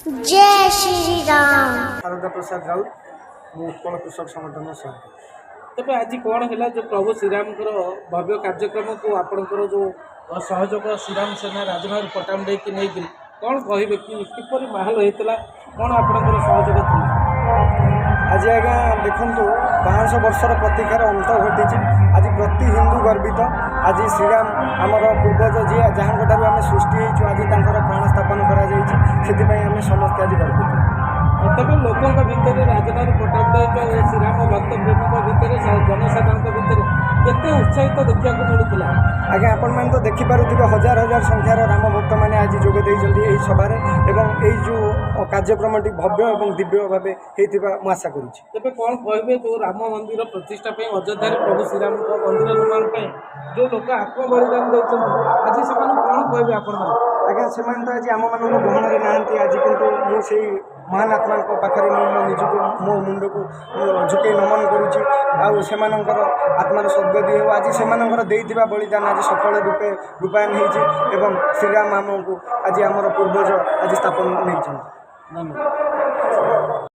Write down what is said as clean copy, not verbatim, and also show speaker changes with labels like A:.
A: जय श्री राम।
B: शारदा प्रसाद राउत मु उत्कल कृषक संगठन सभापति।
C: तेज आज कौन है जो प्रभु श्रीराम भव्य कार्यक्रम को आपंकर जो सहयोग श्रीराम सेना राजनगर पट्टामुंडे की नहीं कौन कहे कि किपर माहौल होता कौन आपंकर सहयोग थी
B: आज आज्ञा देखु 500 वर्षर प्रतीक्षार अंत घटी। आज प्रति हिंदू गर्वित। आज श्रीराम आमर पूर्वज जी जहाँ आम सृष्टि होइछु आज प्राण स्थापन कर समस्ते आज गर्वित।
C: तब लोकों भितर राजनगर पट्टामुंडे जो श्रीराम भक्त प्रेमी भितर जनसाधारण भितर केते उत्साहित देखा मिलूला।
B: आज्ञा आपण मैंने तो देखिपे हजार हजार संख्यार राम भक्त मैंने आज जोगदे सभार एवं जो कार्यक्रम भव्य और दिव्य भाव होता आशा करुँच।
C: तेज कौन कहे जो राम मंदिर प्रतिष्ठा अयोध्या प्रभु श्रीराम मंदिर निर्माण जो लोक आत्म बलिदान देते आज से कौन कहे आपण
B: आज्ञा से तो आज आम मान गहन ना आज किंतु मुझे महान आत्मा पाखे मो निजक मो मुंड को झुके नमन करुँच आत्मार सद्गति हो आज से बलिदान आज सफल रूपे रूपायन हो श्रीराम आम को आज आमर पूर्वज आज स्थापन नहीं।
C: धन्यवाद।